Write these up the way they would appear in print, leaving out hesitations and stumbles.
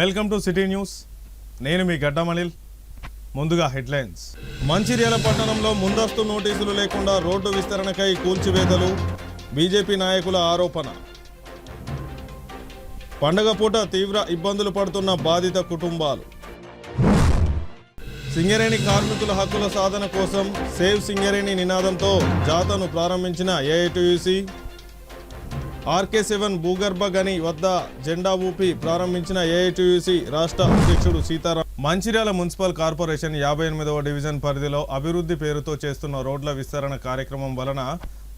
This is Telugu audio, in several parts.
Welcome to city news. నేను మీ గడ్డమనిల్. ముందుగా హెడ్లైన్స్. మంచిర్యాల పట్టణంలో ముందస్తు నోటీసులు లేకుండా రోడ్డు విస్తరణకై కూల్చివేతలు, బీజేపీ నాయకుల ఆరోపణ. పండగ పూట తీవ్ర ఇబ్బందులు పడుతున్న బాధిత కుటుంబాలు. సింగరేణి కార్మికుల హక్కుల సాధన కోసం సేవ్ సింగరేణి నినాదంతో జాతను ప్రారంభించిన ఏఐటీయూసీ. ఆర్కే7 భూగర్భ గని వద్ద జెండా ఊపి ప్రారంభించిన ఏఐటీయూసీ రాష్ట్ర అధ్యక్షుడు సీతారాం. మంచిర్యాల మున్సిపల్ కార్పొరేషన్ 58వ డివిజన్ పరిధిలో అభివృద్ధి పేరుతో చేస్తున్న రోడ్ల విస్తరణ కార్యక్రమం వలన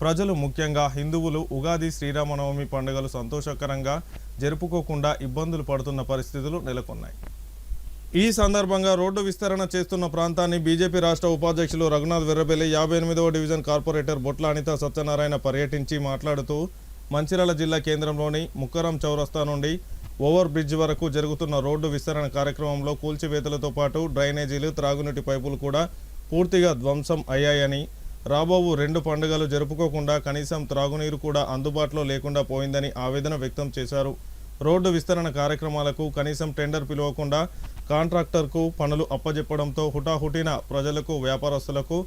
ప్రజలు, ముఖ్యంగా హిందువులు ఉగాది, శ్రీరామనవమి పండుగలు సంతోషకరంగా జరుపుకోకుండా ఇబ్బందులు పడుతున్న పరిస్థితులు నెలకొన్నాయి. ఈ సందర్భంగా రోడ్డు విస్తరణ చేస్తున్న ప్రాంతాన్ని బీజేపీ రాష్ట్ర ఉపాధ్యక్షులు రఘునాథ్ వెర్రబెల్లి, 58వ డివిజన్ కార్పొరేటర్ బొట్ల అనిత సత్యనారాయణ పర్యటించి మాట్లాడుతూ మంచిర్యాల జిల్లా కేంద్రంలోని ముక్కరం చౌరస్తా నుండి ఓవర్ బ్రిడ్జ్ వరకు జరుగుతున్న రోడ్డు విస్తరణ కార్యక్రమంలో కూల్చివేతలతో పాటు డ్రైనేజీలు, త్రాగునీటి పైపులు కూడా పూర్తిగా ధ్వంసం అయ్యాయని, రాబోవు 2 పండుగలు జరుపుకోకుండా కనీసం త్రాగునీరు కూడా అందుబాటులో లేకుండా పోయిందని ఆవేదన వ్యక్తం చేశారు. రోడ్డు విస్తరణ కార్యక్రమాలకు కనీసం టెండర్ పిలవకుండా కాంట్రాక్టర్కు పనులు అప్పజెప్పడంతో హుటాహుటిన ప్రజలకు, వ్యాపారస్తులకు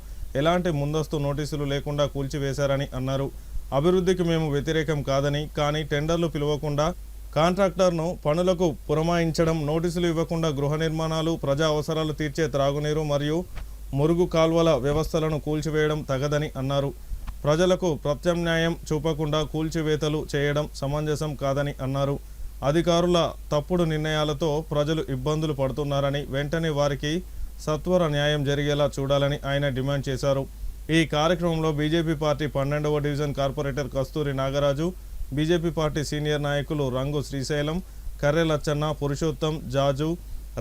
ఎలాంటి ముందస్తు నోటీసులు లేకుండా కూల్చివేశారని అన్నారు. అభివృద్ధికి మేము వ్యతిరేకం కాదని, కానీ టెండర్లు పిలవకుండా కాంట్రాక్టర్ను పనులకు పురమాయించడం, నోటీసులు ఇవ్వకుండా గృహ నిర్మాణాలు, ప్రజా అవసరాలు తీర్చే త్రాగునీరు మరియు మురుగు కాల్వల వ్యవస్థలను కూల్చివేయడం తగదని అన్నారు. ప్రజలకు ప్రత్యామ్నాయం చూపకుండా కూల్చివేతలు చేయడం సమంజసం కాదని అన్నారు. అధికారుల తప్పుడు నిర్ణయాలతో ప్రజలు ఇబ్బందులు పడుతున్నారని, వెంటనే వారికి సత్వర న్యాయం జరిగేలా చూడాలని ఆయన డిమాండ్ చేశారు. ఈ కార్యక్రమంలో బీజేపీ పార్టీ 12వ డివిజన్ కార్పొరేటర్ కస్తూరి నాగరాజు, బీజేపీ పార్టీ సీనియర్ నాయకులు రంగు శ్రీశైలం, కర్రె లచ్చన్న, పురుషోత్తం, జాజు,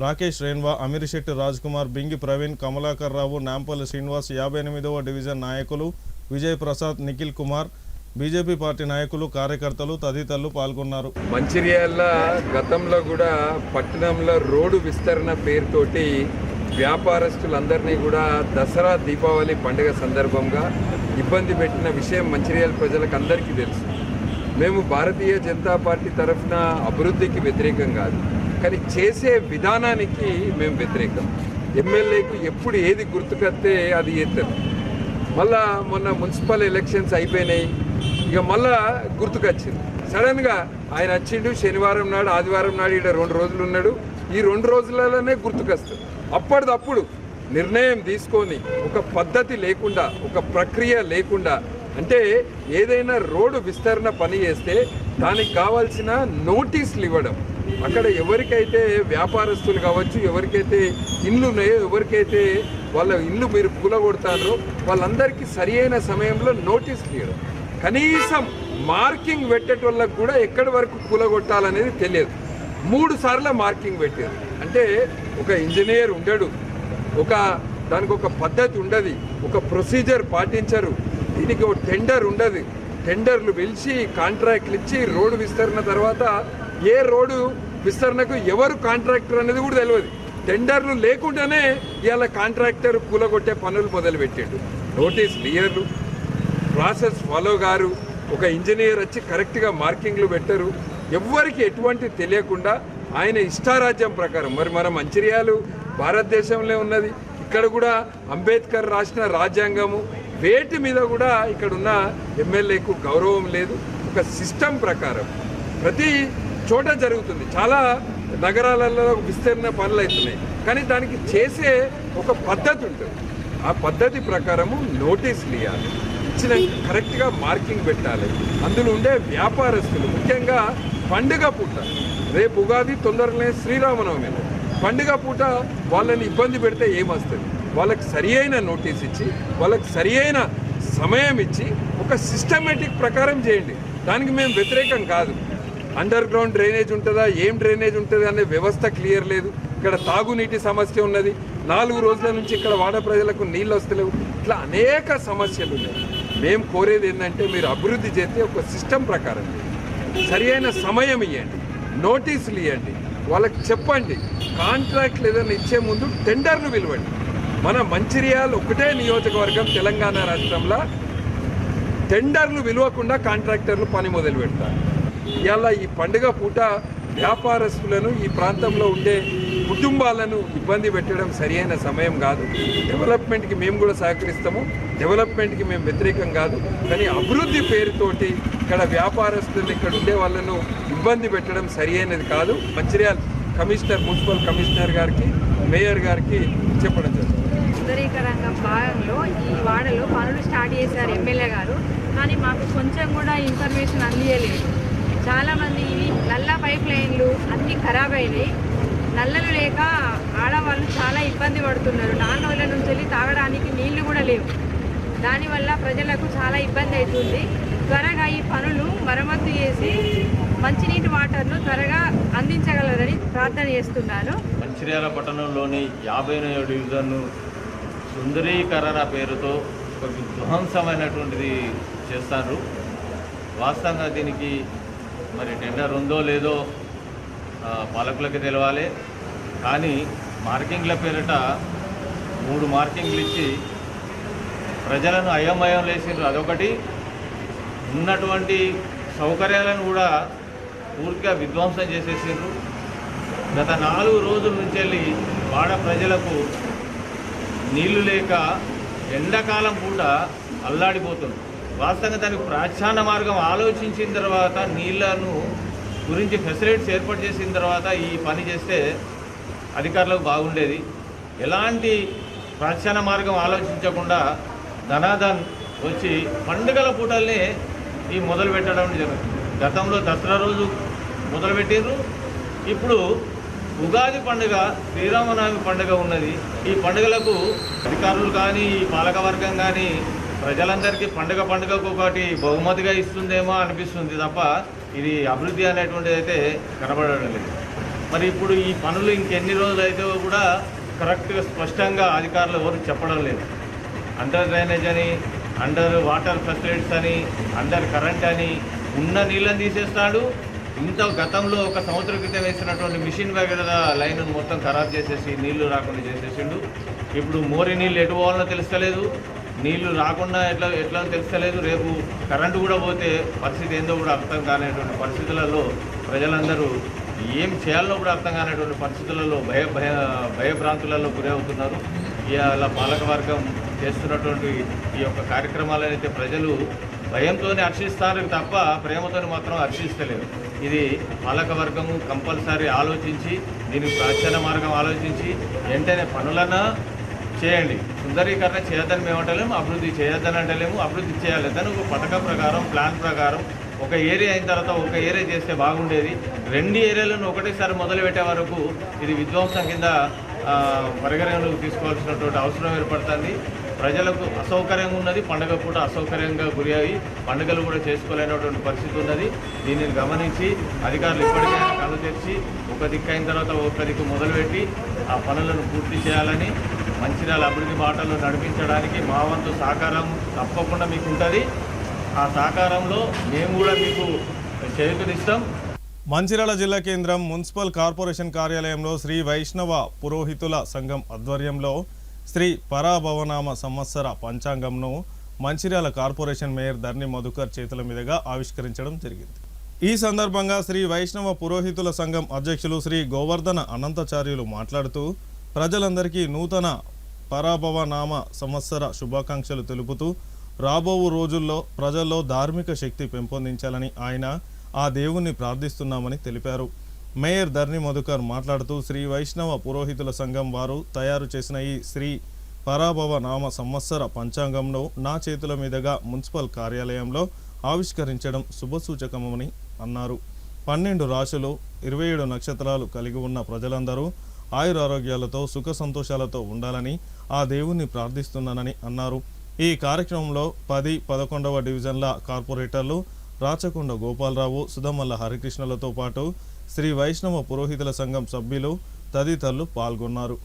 రాకేష్ రేన్వా, అమీర్శెట్టి రాజ్ కుమార్, బింగి ప్రవీణ్, కమలాకర్ రావు, నాంపల్లి శ్రీనివాస్, 58వ డివిజన్ నాయకులు విజయ్ ప్రసాద్, నిఖిల్ కుమార్, బీజేపీ పార్టీ నాయకులు, కార్యకర్తలు తదితరులు పాల్గొన్నారు. మంచిర్యాల గతంలో కూడా పట్టణంలో రోడ్డు విస్తరణ పేరుతోటి వ్యాపారస్తులందరినీ కూడా దసరా, దీపావళి పండుగ సందర్భంగా ఇబ్బంది పెట్టిన విషయం మంచిర్యాల ప్రజలకు అందరికీ తెలుసు. మేము భారతీయ జనతా పార్టీ తరఫున అభివృద్ధికి వ్యతిరేకం కాదు, కానీ చేసే విధానానికి మేము వ్యతిరేకం. ఎమ్మెల్యేకు ఎప్పుడు ఏది గుర్తుకొస్తే అది చేస్తారు. మళ్ళా మొన్న మున్సిపల్ ఎలక్షన్స్ అయిపోయినాయి, ఇక మళ్ళా గుర్తుకొచ్చింది. సడన్గా ఆయన వచ్చిండు, శనివారం నాడు, ఆదివారం నాడు ఇక్కడ 2 రోజులు ఉన్నాడు. ఈ 2 రోజులలోనే గుర్తుకొస్తుంది. అప్పటిదప్పుడు నిర్ణయం తీసుకొని ఒక పద్ధతి లేకుండా, ఒక ప్రక్రియ లేకుండా, అంటే ఏదైనా రోడ్డు విస్తరణ పని చేస్తే దానికి కావాల్సిన నోటీసులు ఇవ్వడం, అక్కడ ఎవరికైతే వ్యాపారస్తులు కావచ్చు, ఎవరికైతే ఇల్లు ఉన్నాయో, ఎవరికైతే వాళ్ళ ఇల్లు మీరు కూలగొడతారో వాళ్ళందరికీ సరి అయిన సమయంలో నోటీసులు ఇవ్వడం, కనీసం మార్కింగ్ పెట్టేటోళ్ళకు కూడా ఎక్కడి వరకు కూలగొట్టాలనేది తెలియదు. 3 సార్లు మార్కింగ్ పెట్టారు. అంటే ఒక ఇంజనీర్ ఉండడు, దానికి ఒక పద్ధతి ఉండదు, ఒక ప్రొసీజర్ పాటించరు, దీనికి ఒక టెండర్ ఉండదు. టెండర్లు పిలిచి కాంట్రాక్ట్లు ఇచ్చి రోడ్డు విస్తరణ తర్వాత ఏ రోడ్డు విస్తరణకు ఎవరు కాంట్రాక్టర్ అనేది కూడా తెలియదు. టెండర్లు లేకుండానే ఇవాళ కాంట్రాక్టర్ కూలగొట్టే పనులు మొదలుపెట్టాడు. నోటీస్ క్లియర్లు, ప్రాసెస్ ఫాలో గారు, ఒక ఇంజనీర్ వచ్చి కరెక్ట్గా మార్కింగ్లు పెట్టరు. ఎవ్వరికి ఎటువంటి తెలియకుండా ఆయన ఇష్టారాజ్యం ప్రకారం, మరి మన మంచిర్యాలు భారతదేశంలో ఉన్నది, ఇక్కడ కూడా అంబేద్కర్ రాసిన రాజ్యాంగము, వేటి మీద కూడా ఇక్కడున్న ఎమ్మెల్యేకు గౌరవం లేదు. ఒక సిస్టమ్ ప్రకారం ప్రతి చోట జరుగుతుంది. చాలా నగరాలలో విస్తరణ పనులు అవుతున్నాయి, కానీ దానికి చేసే ఒక పద్ధతి ఉంటుంది. ఆ పద్ధతి ప్రకారము నోటీసులు ఇవ్వాలి, ఇచ్చిన కరెక్ట్గా మార్కింగ్ పెట్టాలి. అందులో ఉండే వ్యాపారస్తులు, ముఖ్యంగా పండుగ పూట, రేపు ఉగాది, తొందరగానే శ్రీరామనవమి, పండుగ పూట వాళ్ళని ఇబ్బంది పెడితే ఏమొస్తుంది? వాళ్ళకి సరి అయిన నోటీస్ ఇచ్చి, వాళ్ళకి సరి అయిన సమయం ఇచ్చి ఒక సిస్టమేటిక్ ప్రకారం చేయండి. దానికి మేము వ్యతిరేకం కాదు. అండర్ గ్రౌండ్ డ్రైనేజ్ ఉంటుందా, ఏం డ్రైనేజ్ ఉంటుంది అనే వ్యవస్థ క్లియర్ లేదు. ఇక్కడ తాగునీటి సమస్య ఉన్నది. 4 రోజుల నుంచి ఇక్కడ వాడ ప్రజలకు నీళ్ళు వస్తలేవు. ఇట్లా అనేక సమస్యలు ఉన్నాయి. మేము కోరేది ఏంటంటే మీరు అభివృద్ధి చేస్తే ఒక సిస్టమ్ ప్రకారం సరి అయిన సమయం ఇవ్వండి, నోటీసులు ఇవ్వండి, వాళ్ళకి చెప్పండి. కాంట్రాక్ట్లు ఏదైనా ఇచ్చే ముందు టెండర్ను పిలవండి. మన మంచిర్యాల ఒకటే నియోజకవర్గం తెలంగాణ రాష్ట్రంలో టెండర్లు పిలవకుండా కాంట్రాక్టర్లు పని మొదలు పెడతారు. ఇవాళ ఈ పండుగ పూట వ్యాపారస్తులను ఈ ప్రాంతంలో ఉండే కుటుంబాలను ఇబ్బంది పెట్టడం సరియైన సమయం కాదు. డెవలప్మెంట్కి మేము కూడా సహకరిస్తాము, డెవలప్మెంట్కి మేము వ్యతిరేకం కాదు. కానీ అభివృద్ధి పేరుతోటి ఇక్కడ వ్యాపారస్తులు ఇక్కడ ఉండే వాళ్ళను ఇబ్బంది పెట్టడం సరియైనది కాదు. మంచిర్యాల కమిషనర్, మున్సిపల్ కమిషనర్ గారికి, మేయర్ గారికి చెప్పడం జరుగుతుంది. సుందరీకరంగా భాగంలో ఈ వాడలో పనులు స్టార్ట్ చేశారు ఎమ్మెల్యే గారు, కానీ మాకు కొంచెం కూడా ఇన్ఫర్మేషన్ అందియలేదు. చాలామంది ఇవి నల్ల పైప్ లైన్లు అన్నీ ఖరాబ్ అయినాయి. నల్లలు లేక ఆడవాళ్ళు చాలా ఇబ్బంది పడుతున్నారు. 4 రోజుల నుంచి వెళ్ళి తాగడానికి నీళ్లు కూడా లేవు. దానివల్ల ప్రజలకు చాలా ఇబ్బంది అవుతుంది. త్వరగా ఈ పనులు మరమ్మతు చేసి మంచినీటి వాటర్ను త్వరగా అందించగలరని ప్రార్థన చేస్తున్నాను. మంచిర్యాల పట్టణంలోని 50వ డివిజన్ను సుందరీకరణ పేరుతో ఒక విధ్వంసమైనటువంటిది చేస్తారు. వాస్తవంగా దీనికి మరి టెండర్ ఉందో లేదో పాలకులకి తెలవాలి. కానీ మార్కింగ్ల పేరిట 3 మార్కింగ్లు ఇచ్చి ప్రజలను అయోమయం లేసిండ్రు. అదొకటి, ఉన్నటువంటి సౌకర్యాలను కూడా పూర్తిగా విధ్వంసం చేసేసిండ్రు. గత 4 రోజుల నుంచి వెళ్ళి వాడ ప్రజలకు నీళ్లు లేక ఎండాకాలం పూట అల్లాడిపోతుంది. వాస్తవంగా దానికి ప్రాచ్యాన మార్గం ఆలోచించిన తర్వాత, నీళ్లను గురించి ఫెసిలిటీస్ ఏర్పాటు చేసిన తర్వాత ఈ పని చేస్తే అధికారులకు బాగుండేది. ఎలాంటి ప్రాచ్యాన మార్గం ఆలోచించకుండా ధనాధన్ వచ్చి పండుగల పూటల్నే ఈ మొదలు పెట్టడం జరుగుతుంది. గతంలో దసరా రోజు మొదలుపెట్టిర్రు, ఇప్పుడు ఉగాది పండుగ, శ్రీరామనవమి పండుగ ఉన్నది. ఈ పండుగలకు అధికారులు కానీ, ఈ పాలకవర్గం కానీ ప్రజలందరికీ పండుగకు ఒకటి బహుమతిగా ఇస్తుందేమో అనిపిస్తుంది తప్ప ఇది అభివృద్ధి అనేటువంటిది అయితే కనబడడం లేదు. మరి ఇప్పుడు ఈ పనులు ఇంకెన్ని రోజులు అయితే కూడా కరెక్ట్గా స్పష్టంగా అధికారులు ఎవరు చెప్పడం లేదు. అండర్ డ్రైనేజ్ అని, అండర్ వాటర్ ఫెసిలిటీస్ అని, అండర్ కరెంట్ అని ఉన్న నీళ్ళని తీసేస్తాడు. ఇంత గతంలో 1 సంవత్సరం క్రితం వేసినటువంటి మిషన్ వగైరా లైన్ మొత్తం ఖరాబ్ చేసేసి నీళ్లు రాకుండా చేసేసిండు. ఇప్పుడు మోరి నీళ్ళు ఎటు పోవాలనో తెలుస్తలేదు, నీళ్లు రాకుండా ఎట్లా తెలుస్తలేదు. రేపు కరెంటు కూడా పోతే పరిస్థితి ఏందో కూడా అర్థం కానిటువంటి పరిస్థితులలో ప్రజలందరూ ఏం చేయాలో కూడా అర్థం కానిటువంటి పరిస్థితులలో భయభ్రాంతులలో గురవుతున్నారు. ఇలా పాలకవర్గం చేస్తున్నటువంటి ఈ యొక్క కార్యక్రమాలను అయితే ప్రజలు భయంతోనే హర్షిస్తారు తప్ప ప్రేమతో మాత్రం హర్షిస్తలేరు. ఇది పాలకవర్గము కంపల్సరీ ఆలోచించి, దీనికి ప్రాచీన మార్గం ఆలోచించి వెంటనే పనులన్నా చేయండి. సుందరీకరణ చేయొద్దని మేము అంటలేము, అభివృద్ధి చేయొద్దని అంటలేము. అభివృద్ధి చేయాలి. దాని ఒక పథకం ప్రకారం, ప్లాన్ ప్రకారం ఒక ఏరియా అయిన తర్వాత ఒక ఏరియా చేస్తే బాగుండేది. 2 ఏరియాలను ఒకటేసారి మొదలుపెట్టే వరకు ఇది విధ్వంసం కింద పరిగణనలోకి తీసుకోవాల్సినటువంటి అవసరం ఏర్పడుతుంది. ప్రజలకు అసౌకర్యంగా ఉన్నది. పండుగ పూట అసౌకర్యంగా గురి అయ్యి పండుగలు కూడా చేసుకోలేనటువంటి పరిస్థితి ఉన్నది. దీనిని గమనించి అధికారులు ఇప్పటికైనా కళ్ళు తెచ్చి ఒక దిక్కు అయిన తర్వాత ఒక దిక్కు మొదలుపెట్టి ఆ పనులను పూర్తి చేయాలని, మంచిర్యాల అభివృద్ధి బాటలో నడిపించడానికి మా వంతు సహకారం తప్పకుండా మీకు ఉంటుంది. ఆ సహకారంలో మేము కూడా మీకు చేయూతనిస్తాం. మంచిర్యాల జిల్లా కేంద్రం మున్సిపల్ కార్పొరేషన్ కార్యాలయంలో శ్రీ వైష్ణవ పురోహితుల సంఘం ఆధ్వర్యంలో శ్రీ పరాభవనామ సంవత్సర పంచాంగంను మంచిర్యాల కార్పొరేషన్ మేయర్ ధర్ని మధుకర్ చేతుల మీదుగా ఆవిష్కరించడం జరిగింది. ఈ సందర్భంగా శ్రీ వైష్ణవ పురోహితుల సంఘం అధ్యక్షులు శ్రీ గోవర్ధన అనంతాచార్యులు మాట్లాడుతూ ప్రజలందరికీ నూతన పరాభవనామ సంవత్సర శుభాకాంక్షలు తెలుపుతూ రాబోవు రోజుల్లో ప్రజల్లో ధార్మిక శక్తి పెంపొందించాలని ఆయన ఆ దేవుణ్ణి ప్రార్థిస్తున్నామని తెలిపారు. మేయర్ ధర్ని మధుకర్ మాట్లాడుతూ శ్రీ వైష్ణవ పురోహితుల సంఘం వారు తయారు చేసిన ఈ శ్రీ పరాభవ నామ సంవత్సర పంచాంగంను నా చేతుల మీదుగా మున్సిపల్ కార్యాలయంలో ఆవిష్కరించడం శుభసూచకమని అన్నారు. 12 రాశులు 27 నక్షత్రాలు కలిగి ఉన్న ప్రజలందరూ ఆయురారోగ్యాలతో సుఖ సంతోషాలతో ఉండాలని ఆ దేవుణ్ణి ప్రార్థిస్తున్నానని అన్నారు. ఈ కార్యక్రమంలో 10, 11వ డివిజన్ల కార్పొరేటర్లు రాచకొండ గోపాలరావు, సుధమల్ల హరికృష్ణలతో పాటు శ్రీ వైష్ణవ పురోహితుల సంఘం సభ్యులు తదితరులు పాల్గొన్నారు.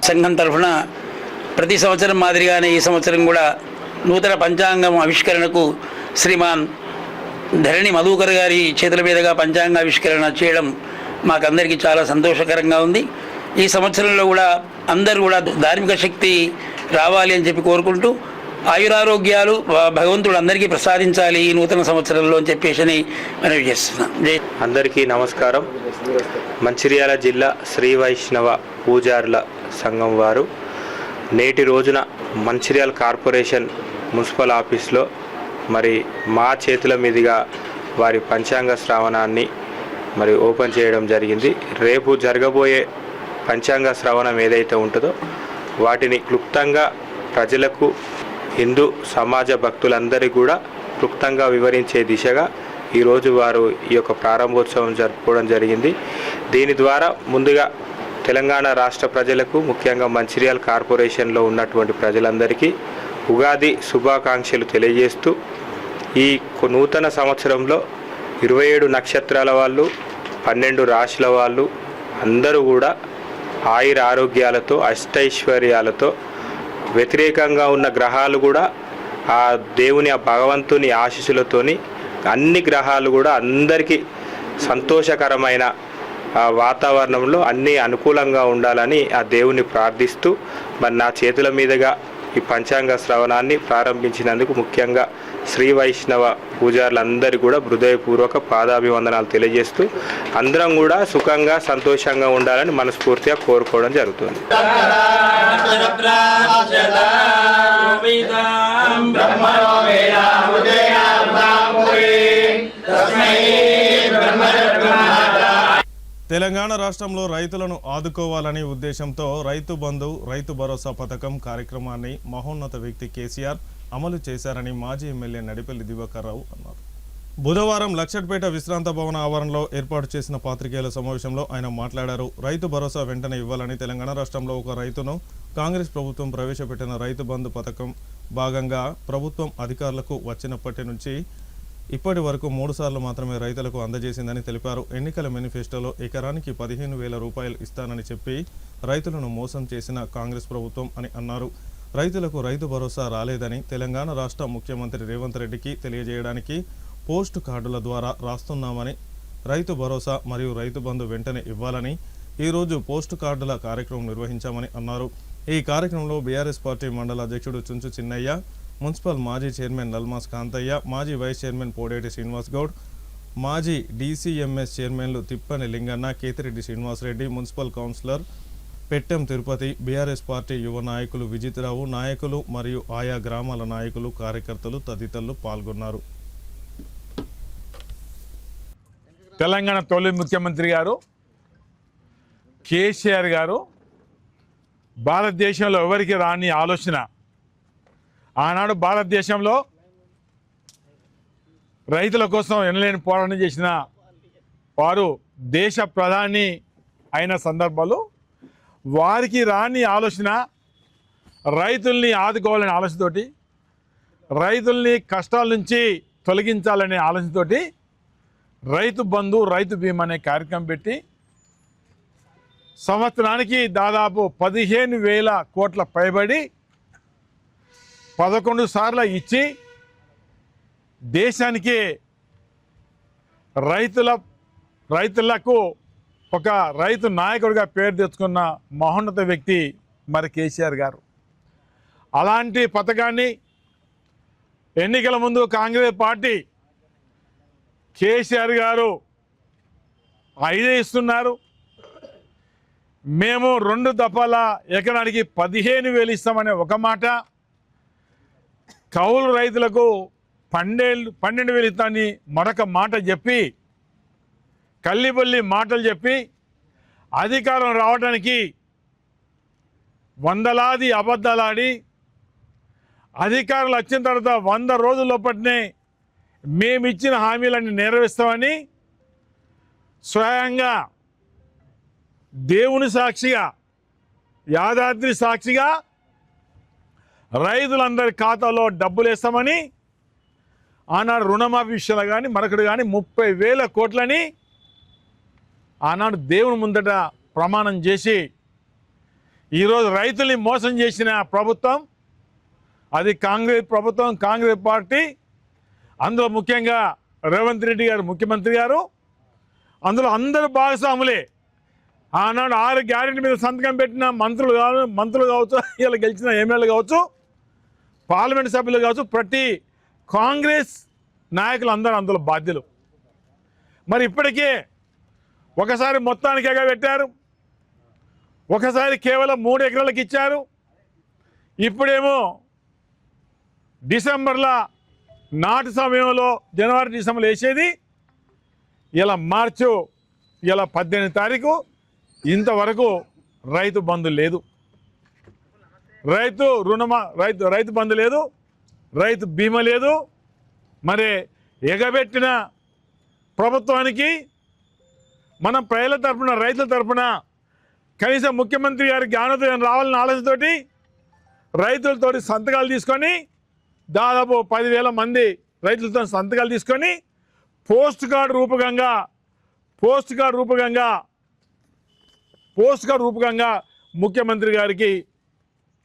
సంఘం తరఫున ప్రతి సంవత్సరం మాదిరిగానే ఈ సంవత్సరం కూడా నూతన పంచాంగం ఆవిష్కరణకు శ్రీమాన్ ధరణి మధుకర్ గారి చేతుల మీదుగా పంచాంగ ఆవిష్కరణ చేయడం మాకందరికీ చాలా సంతోషకరంగా ఉంది. ఈ సంవత్సరంలో కూడా అందరూ కూడా ధార్మిక శక్తి రావాలి అని చెప్పి కోరుకుంటూ ఆయురారోగ్యాలు భగవంతుడు అందరికీ ప్రసాదించాలి ఈ నూతన సంవత్సరంలో అని చెప్పేసి మనవి చేస్తున్నాం. అందరికీ నమస్కారం. మంచిర్యాల జిల్లా శ్రీ వైష్ణవ పూజారుల సంఘం వారు నేటి రోజున మంచిర్యాల కార్పొరేషన్ మున్సిపల్ ఆఫీస్లో మరి మా చేతుల మీదుగా వారి పంచాంగ శ్రవణాన్ని మరి ఓపెన్ చేయడం జరిగింది. రేపు జరగబోయే పంచాంగ శ్రవణం ఏదైతే ఉంటుందో వాటిని క్లుప్తంగా ప్రజలకు హిందూ సమాజ భక్తులందరికీ కూడా క్లుప్తంగా వివరించే దిశగా ఈరోజు వారు ఈ యొక్క ప్రారంభోత్సవం జరుపుకోవడం జరిగింది. దీని ద్వారా ముందుగా తెలంగాణ రాష్ట్ర ప్రజలకు, ముఖ్యంగా మంచిర్యాల కార్పొరేషన్లో ఉన్నటువంటి ప్రజలందరికీ ఉగాది శుభాకాంక్షలు తెలియజేస్తూ ఈ నూతన సంవత్సరంలో 27 నక్షత్రాల వాళ్ళు, 12 రాశుల వాళ్ళు అందరూ కూడా ఆయుర ఆరోగ్యాలతో, అష్టైశ్వర్యాలతో, వ్యతిరేకంగా ఉన్న గ్రహాలు కూడా ఆ దేవుని ఆ భగవంతుని ఆశీస్సులతోని అన్ని గ్రహాలు కూడా అందరికీ సంతోషకరమైన వాతావరణంలో అన్నీ అనుకూలంగా ఉండాలని ఆ దేవుని ప్రార్థిస్తూ మరి నా చేతుల మీదుగా ఈ పంచాంగ శ్రవణాన్ని ప్రారంభించినందుకు ముఖ్యంగా శ్రీ వైష్ణవ పూజారులందరూ కూడా హృదయపూర్వక పాదాభివందనాలు తెలియజేస్తూ అందరం కూడా సుఖంగా సంతోషంగా ఉండాలని మనస్ఫూర్తిగా కోరుకోవడం జరుగుతుంది. తెలంగాణ రాష్ట్రంలో రైతులను ఆదుకోవాలనే ఉద్దేశంతో రైతు బంధు, రైతు భరోసా పథకం కార్యక్రమాన్ని మహోన్నత వ్యక్తి కేసీఆర్ అమలు చేశారని మాజీ ఎమ్మెల్యే నడిపల్లి దివాకర్ రావు అన్నారు. బుధవారం లక్షట్పేట విశ్రాంత భవన ఆవరణలో ఏర్పాటు చేసిన పాత్రికేయుల సమావేశంలో ఆయన మాట్లాడారు. రైతు భరోసా వెంటనే ఇవ్వాలని తెలంగాణ రాష్ట్రంలో ఒక రైతును కాంగ్రెస్ ప్రభుత్వం ప్రవేశపెట్టిన రైతు బంధు పథకం భాగంగా ప్రభుత్వం అధికారులకు వచ్చినప్పటి నుంచి ఇప్పటి వరకు 3 సార్లు మాత్రమే రైతులకు అందజేసిందని తెలిపారు. ఎన్నికల మేనిఫెస్టోలో ఎకరానికి 15,000 రూపాయలు ఇస్తానని చెప్పి రైతులను మోసం చేసిన కాంగ్రెస్ ప్రభుత్వం అని అన్నారు. రైతులకు రైతు భరోసా రాలేదని తెలంగాణ రాష్ట్ర ముఖ్యమంత్రి రేవంత్ రెడ్డికి తెలియజేయడానికి పోస్ట్ కార్డుల ద్వారా రాస్తున్నామని, రైతు భరోసా మరియు రైతు బంధు వెంటనే ఇవ్వాలని ఈరోజు పోస్ట్ కార్డుల కార్యక్రమం నిర్వహించామని అన్నారు. ఈ కార్యక్రమంలో బీఆర్ఎస్ పార్టీ మండల అధ్యక్షుడు చుంచు చిన్నయ్య, మున్సిపల్ మాజీ చైర్మన్ నల్మాస్ కాంతయ్య, మాజీ వైస్ చైర్మన్ పోడేటి శ్రీనివాస్ గౌడ్, మాజీ డీసీఎంఎస్ చైర్మన్లు తిప్పని Linganna, Kethireddy Srinivasa Reddy, municipal councillor పెట్టెం Tirupati, BRS party యువ నాయకులు విజిత్రావు, నాయకులు మరియు ఆయా గ్రామాల నాయకులు, కార్యకర్తలు తదితరులు పాల్గొన్నారు. తెలంగాణ తొలి ముఖ్యమంత్రి గారు కేసీఆర్ గారు భారతదేశంలో ఎవరికి రాని ఆలోచన, ఆనాడు భారతదేశంలో రైతుల కోసం ఎనలేని పోరాటం చేసిన వారు దేశ ప్రధాని అయిన సందర్భాలు వారికి రాని ఆలోచన రైతుల్ని ఆదుకోవాలనే ఆలోచనతోటి, రైతుల్ని కష్టాల నుంచి తొలగించాలనే ఆలోచనతోటి రైతు బంధు, రైతు బీమా అనే కార్యక్రమం పెట్టి సంవత్సరానికి దాదాపు 15,000 కోట్ల పైబడి 11 సార్లు ఇచ్చి దేశానికి రైతులకు ఒక రైతు నాయకుడిగా పేరు తెచ్చుకున్న మహోన్నత వ్యక్తి మరి కేసీఆర్ గారు. అలాంటి పథకాన్ని ఎన్నికల ముందు కాంగ్రెస్ పార్టీ కేసీఆర్ గారు 5 ఇస్తున్నారు, మేము 2 దఫాల ఎకరానికి 15,000 ఇస్తామనే ఒక మాట, కౌలు రైతులకు 12,000 ఇస్తామని మరొక మాట చెప్పి, కల్లిబొల్లి మాటలు చెప్పి అధికారం రావడానికి వందలాది అబద్ధాలాడి అధికారులు వచ్చిన తర్వాత 100 రోజుల లోపటినే మేమిచ్చిన హామీలన్నీ నెరవేర్స్తామని స్వయంగా దేవుని సాక్షిగా, యాదాద్రి సాక్షిగా రైతులందరి ఖాతాలో డబ్బులు వేస్తామని ఆనాడు రుణమాఫీ విషయంలో కానీ మరొకటి కానీ 30,000 కోట్లని ఆనాడు దేవుని ముందట ప్రమాణం చేసి ఈరోజు రైతుల్ని మోసం చేసిన ప్రభుత్వం అది కాంగ్రెస్ ప్రభుత్వం, కాంగ్రెస్ పార్టీ. అందులో ముఖ్యంగా రేవంత్ రెడ్డి గారు ముఖ్యమంత్రి గారు, అందులో అందరూ భాగస్వాములే. ఆనాడు 6 గ్యారెంటీ మీద సంతకం పెట్టిన మంత్రులు కావచ్చు, ఇలా గెలిచిన ఎమ్మెల్యేలు కావచ్చు, పార్లమెంట్ సభ్యులు కావచ్చు, ప్రతి కాంగ్రెస్ నాయకులు అందరూ అందులో బాధ్యులు. మరి ఇప్పటికే ఒకసారి మొత్తానికి ఎగబెట్టారు, ఒకసారి కేవలం 3 ఎకరాలకు ఇచ్చారు. ఇప్పుడేమో డిసెంబర్లో నాటు సమయంలో జనవరి డిసెంబర్లో వేసేది ఇలా మార్చు, ఇలా 18 తారీఖు ఇంతవరకు రైతు బంధు లేదు, రైతు బంధు లేదు, రైతు బీమా లేదు. మరి ఎగబెట్టిన ప్రభుత్వానికి మనం ప్రజల తరఫున, రైతుల తరఫున కనీసం ముఖ్యమంత్రి గారికి జ్ఞానోదయం రావాలన్న ఆలోచనతోటి రైతులతోటి సంతకాలు తీసుకొని దాదాపు 10,000 మంది రైతులతో సంతకాలు తీసుకొని పోస్ట్ కార్డు రూపకంగా ముఖ్యమంత్రి గారికి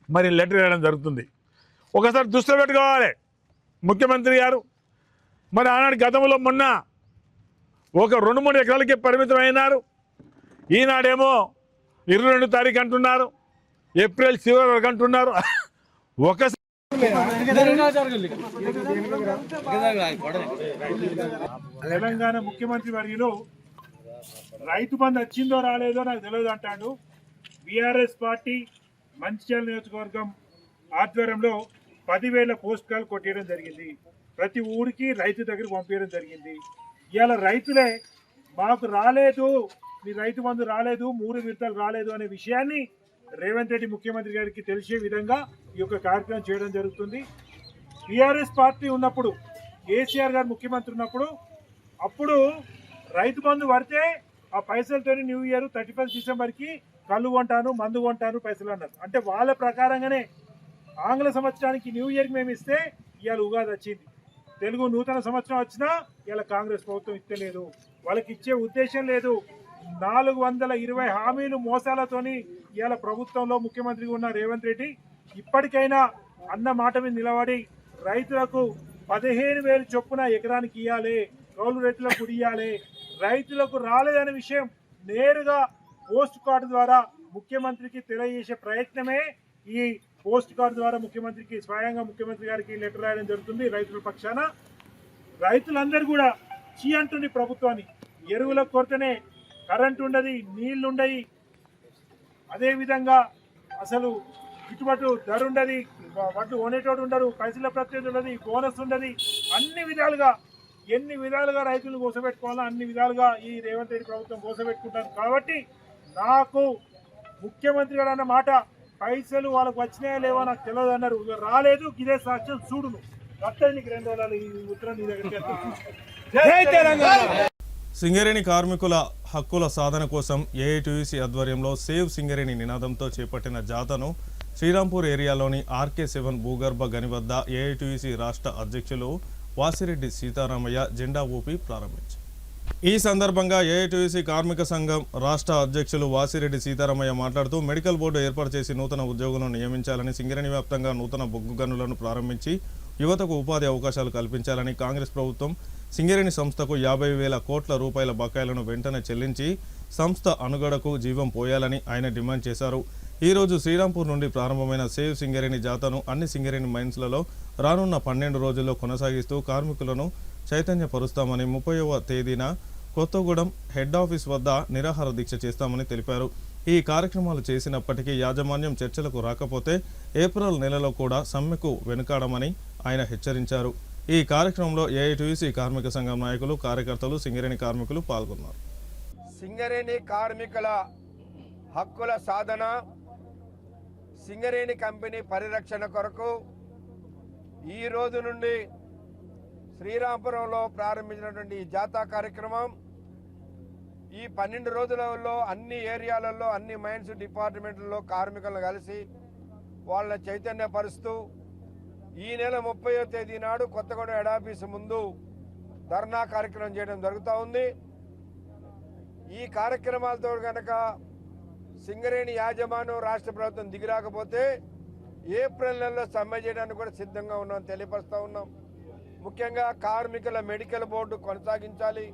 మరి లెటర్ ఇవ్వడం జరుగుతుంది. ఒకసారి దృష్టిలో పెట్టుకోవాలి ముఖ్యమంత్రి గారు. మరి ఆనాడు గతంలో మొన్న ఒక 2-3 ఎకరాలకే పరిమితం అయినారు. ఈనాడేమో 22 తారీఖు అంటున్నారు, ఏప్రిల్ చివరి వరకు అంటున్నారు. ఒకసారి తెలంగాణ ముఖ్యమంత్రి వర్యులు రైతు బంధు వచ్చిందో రాలేదో నాకు తెలియదు అంటాడు. బీఆర్ఎస్ పార్టీ మంచిర్యాల నియోజకవర్గం ఆధ్వర్యంలో 10,000 పోస్ట్ కార్డులు కొట్టేయడం జరిగింది. ప్రతి ఊరికి రైతు దగ్గరికి పంపించడం జరిగింది. ఇవాళ రైతులే మాకు రాలేదు, మీ రైతు బంధు రాలేదు, 3 విడతలు రాలేదు అనే విషయాన్ని రేవంత్ రెడ్డి ముఖ్యమంత్రి గారికి తెలిసే విధంగా ఈ యొక్క కార్యక్రమం చేయడం జరుగుతుంది. టీఆర్ఎస్ పార్టీ ఉన్నప్పుడు, కేసీఆర్ గారు ముఖ్యమంత్రి ఉన్నప్పుడు, అప్పుడు రైతు బంధు పడితే ఆ పైసలతో న్యూ ఇయర్ 31 డిసెంబర్కి కళ్ళు కొంటాను, మందు కొంటాను పైసలు అన్నారు. అంటే వాళ్ళ ప్రకారంగానే ఆంగ్ల సంవత్సరానికి న్యూ ఇయర్కి మేము ఇస్తే ఇవాళ ఉగాది వచ్చింది. తెలుగు నూతన సంవత్సరం వచ్చినా ఇలా కాంగ్రెస్ ప్రభుత్వం ఇస్తలేదు, వాళ్ళకి ఇచ్చే ఉద్దేశం లేదు. 420 హామీలు మోసాలతోని ఇవాళ ప్రభుత్వంలో ముఖ్యమంత్రిగా ఉన్న రేవంత్ రెడ్డి ఇప్పటికైనా అన్న మాట మీద నిలబడి రైతులకు 15,000 చొప్పున ఎకరానికి ఇవ్వాలి, కౌలు రైతులకు ఇవ్వాలి. రైతులకు రాలేదనే విషయం నేరుగా పోస్ట్ కార్డు ద్వారా ముఖ్యమంత్రికి తెలియజేసే ప్రయత్నమే ఈ పోస్ట్ కార్డు ద్వారా ముఖ్యమంత్రికి, స్వయంగా ముఖ్యమంత్రి గారికి లెటర్ రాయడం జరుగుతుంది. రైతుల పక్షాన రైతులందరూ కూడా చీ అంటుంది ప్రభుత్వాన్ని. ఎరువుల కొరతనే, కరెంటు ఉండదు, నీళ్లు ఉండయి, అదేవిధంగా అసలు గిట్టుబాటు ధర ఉండదు, వడ్లు కొనేటోడు ఉండరు, పైసల ప్రత్యేకత ఉండదు, బోనస్ ఉండదు. అన్ని విధాలుగా, ఎన్ని విధాలుగా రైతులు కోసపెట్టుకోవాలో అన్ని విధాలుగా ఈ రేవంత్ రెడ్డి ప్రభుత్వం కోసపెట్టుకుంటారు. కాబట్టి నాకు ముఖ్యమంత్రి గారు అన్న మాట, పైసలు వాళ్ళకు వచ్చినాయా లేవో నాకు తెలియదు అన్నారు. రాలేదు, ఇదే సాక్ష్యం చూడును. వస్తాయి నీకు 2 రోజులు ఈ ఉత్తరం నీ దగ్గరికి. జై తెలంగాణ. సింగరేణి కార్మికుల హక్కుల సాధన కోసం ఏఐటీయూసీ ఆధ్వర్యంలో సేవ్ సింగరేణి నినాదంతో చేపట్టిన జాతను శ్రీరాంపూర్ ఏరియాలోని RK7 భూగర్భ గని వద్ద ఏఐటీయూసీ రాష్ట్ర అధ్యక్షులు వాసిరెడ్డి సీతారామయ్య జెండా ఊపి ప్రారంభించారు. ఈ సందర్భంగా ఏఐటీయూసీ కార్మిక సంఘం రాష్ట్ర అధ్యక్షులు వాసిరెడ్డి సీతారామయ్య మాట్లాడుతూ మెడికల్ బోర్డు ఏర్పాటు చేసి నూతన ఉద్యోగులను నియమించాలని, సింగరేణి వ్యాప్తంగా నూతన బొగ్గు గనులను ప్రారంభించి యువతకు ఉపాధి అవకాశాలు కల్పించాలని, కాంగ్రెస్ ప్రభుత్వం సింగరేణి సంస్థకు 50,000 కోట్ల రూపాయల బకాయిలను వెంటనే చెల్లించి సంస్థ అనుగడకు జీవం పోయాలని ఆయన డిమాండ్ చేశారు. ఈరోజు శ్రీరాంపూర్ నుండి ప్రారంభమైన సేవ్ సింగరేణి జాతను అన్ని సింగరేణి మైన్స్లలో రానున్న 12 రోజుల్లో కొనసాగిస్తూ కార్మికులను చైతన్యపరుస్తామని, 30వ తేదీన కొత్తగూడెం హెడ్ ఆఫీస్ వద్ద నిరాహార దీక్ష చేస్తామని తెలిపారు. ఈ కార్యక్రమాలు చేసినప్పటికీ యాజమాన్యం చర్చలకు రాకపోతే ఏప్రిల్ నెలలో కూడా సమ్మెకు వెనుకాడమని ఆయన హెచ్చరించారు. ఈ కార్యక్రమంలో ఏఐటీయూసీ కార్మిక సంఘం నాయకులు, కార్యకర్తలు, సింగరేణి కార్మికులు పాల్గొన్నారు. సింగరేణి కార్మికుల హక్కుల సాధన, సింగరేణి కంపెనీ పరిరక్షణ కొరకు ఈ రోజు నుండి శ్రీరాంపురంలో ప్రారంభించినటువంటి ఈ జాతా కార్యక్రమం ఈ 12 రోజులలో అన్ని ఏరియాలలో, అన్ని మైన్స్ డిపార్ట్మెంట్లలో కార్మికులను కలిసి వాళ్ళని చైతన్యపరుస్తూ ఈ నెల 30వ తేదీ నాడు కొత్తగూడెం హెడ్ ఆఫీసు ముందు ధర్నా కార్యక్రమం చేయడం జరుగుతూ ఉంది. ఈ కార్యక్రమాలతో కనుక సింగరేణి యాజమాన్యం రాష్ట్ర ప్రభుత్వం దిగిరాకపోతే ఏప్రిల్ నెలలో సమ్మె చేయడానికి కూడా సిద్ధంగా ఉన్నాం తెలియపరుస్తూ ఉన్నాం. ముఖ్యంగా కార్మికుల మెడికల్ బోర్డు కొనసాగించాలి,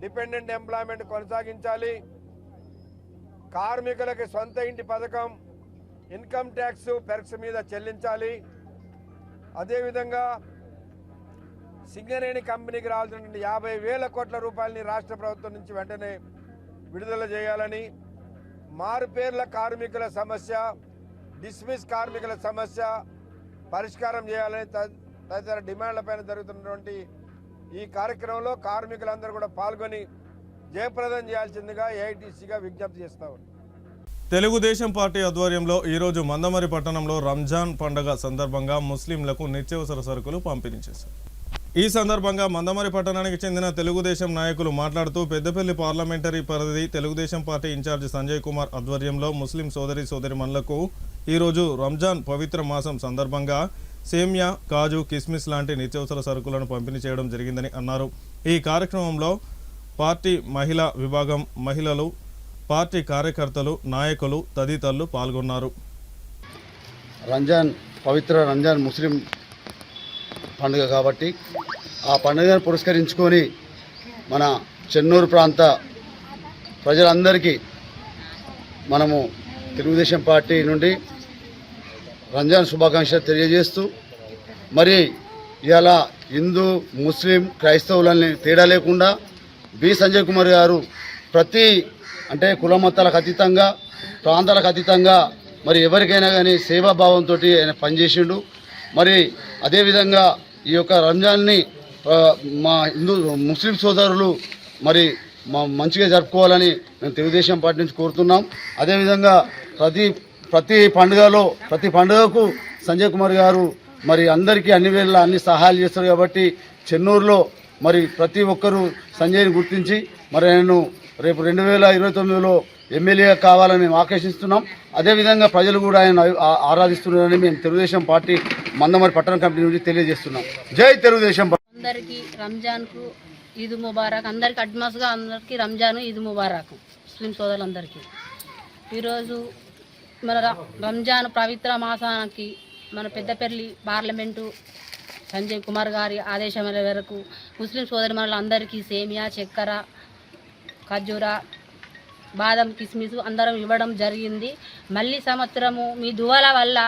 డిపెండెంట్ ఎంప్లాయ్మెంట్ కొనసాగించాలి, కార్మికులకి సొంత ఇంటి పథకం, ఇన్కమ్ ట్యాక్స్ పెర్క్స్ మీద చెల్లించాలి. అదేవిధంగా సింగరేణి కంపెనీకి రావాల్సినటువంటి 50,000 కోట్ల రూపాయలని రాష్ట్ర ప్రభుత్వం నుంచి వెంటనే విడుదల చేయాలని, మారుపేర్ల కార్మికుల సమస్య, డిస్మిస్ కార్మికుల సమస్య పరిష్కారం చేయాలని తదితర డిమాండ్లపైన జరుగుతున్నటువంటి ఈ కార్యక్రమంలో కార్మికులందరూ కూడా పాల్గొని జయప్రదం చేయాల్సిందిగా ఏఐటీసీగా విజ్ఞప్తి చేస్తాం. తెలుగుదేశం పార్టీ ఆధ్వర్యంలో ఈరోజు మందమరి పట్టణంలో రంజాన్ పండుగ సందర్భంగా ముస్లింలకు నిత్యావసర సరుకులు పంపిణీ చేశారు. ఈ సందర్భంగా మందమరి పట్టణానికి చెందిన తెలుగుదేశం నాయకులు మాట్లాడుతూ పెద్దపల్లి పార్లమెంటరీ పరిధి తెలుగుదేశం పార్టీ ఇన్ఛార్జి సంజయ్ కుమార్ ఆధ్వర్యంలో ముస్లిం సోదరిమణులకు ఈరోజు రంజాన్ పవిత్ర మాసం సందర్భంగా సేమియా, కాజు, కిస్మిస్ లాంటి నిత్యావసర సరుకులను పంపిణీ చేయడం జరిగిందని అన్నారు. ఈ కార్యక్రమంలో పార్టీ మహిళా విభాగం మహిళలు, పార్టీ కార్యకర్తలు, నాయకులు తదితరులు పాల్గొన్నారు. పవిత్ర రంజాన్ ముస్లిం పండుగ కాబట్టి ఆ పండుగను పురస్కరించుకొని మన చెన్నూరు ప్రాంత ప్రజలందరికీ మనము తెలుగుదేశం పార్టీ నుండి రంజాన్ శుభాకాంక్షలు తెలియజేస్తూ, మరి ఇలా హిందూ, ముస్లిం, క్రైస్తవులని తేడా లేకుండా బి సంజయ్ కుమార్ గారు ప్రతి కుల మతాలకు అతీతంగా, ప్రాంతాలకు అతీతంగా మరి ఎవరికైనా కానీ సేవాభావంతో ఆయన పనిచేసిండు. మరి అదేవిధంగా ఈ యొక్క రంజాన్ని మా ముస్లిం సోదరులు మరి మంచిగా జరుపుకోవాలని మేము తెలుగుదేశం పార్టీ నుంచి కోరుతున్నాం. అదేవిధంగా ప్రతి పండుగకు సంజయ్ కుమార్ గారు మరి అందరికీ అన్ని వేళ అన్ని సహాయాలు చేస్తారు కాబట్టి చెన్నూరులో మరి ప్రతి ఒక్కరూ సంజయ్ని గుర్తించి మరి ఆయనను రేపు 2029లో ఎమ్మెల్యేగా కావాలని మేము ఆకాంక్షిస్తున్నాం. అదేవిధంగా ప్రజలు కూడా ఆయన ఆరాధిస్తున్నారని మేము తెలుగుదేశం పార్టీ మందమరి పట్టణ కమిటీ నుంచి తెలియజేస్తున్నాం. జై తెలుగుదేశం. అందరికీ రంజాన్కు ఈద్ ముబారక్. అందరికీ అడ్వాన్స్గా అందరికీ రంజాన్ ఈద్ ముబారక్ ముస్లిం సోదరులందరికీ. ఈరోజు మన రంజాన్ పవిత్ర మాసానికి మన పెద్దపల్లి పార్లమెంటు సంజయ్ కుమార్ గారి ఆదేశాల మేరకు ముస్లిం సోదరిమణులందరికీ సేమియా, చక్కెర, ఖర్జూరా, బాదం, కిస్మిస్ అందరం ఇవ్వడం జరిగింది. మళ్ళీ సంవత్సరము మీ దువాల వల్ల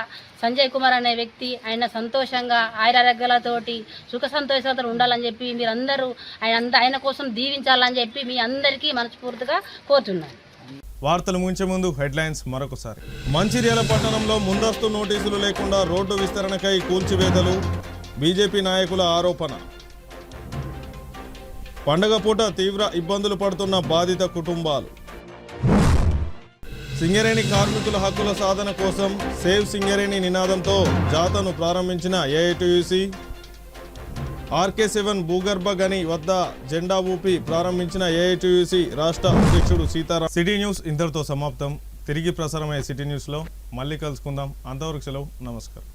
సంజయ్ కుమార్ అనే వ్యక్తి ఆయన సంతోషంగా ఆయురారోగ్యాలతోటి సుఖ సంతోషాలతో ఉండాలని చెప్పి మీరందరూ ఆయన కోసం దీవించాలని చెప్పి మీ అందరికీ మనస్ఫూర్తిగా కోరుతున్నాను. వార్తలు ముంచే ముందు హెడ్లైన్స్ మరొకసారి. మంచిర్యాల పట్టణంలో ముందస్తు నోటీసులు లేకుండా రోడ్డు విస్తరణకై కూల్చివేతలు, బీజేపీ నాయకుల ఆరోపణ. పండగ పూట తీవ్ర ఇబ్బందులు పడుతున్న బాధిత కుటుంబాలు. సింగరేణి కార్మికుల హక్కుల సాధన కోసం సేవ్ సింగరేణి నినాదంతో జాతను ప్రారంభించిన ఏఐటీయూసీ. RK7 భూగర్భ గని వద్ద జెండా ఊపి ప్రారంభించిన ఏఐటీయూసీ రాష్ట్ర అధ్యక్షుడు సీతారాం. సిటీ న్యూస్ ఇంతటితో సమాప్తం. తిరిగి ప్రసారమయ్యే సిటీ న్యూస్లో మళ్ళీ కలుసుకుందాం. అంతవరకు సెలవు. నమస్కారం.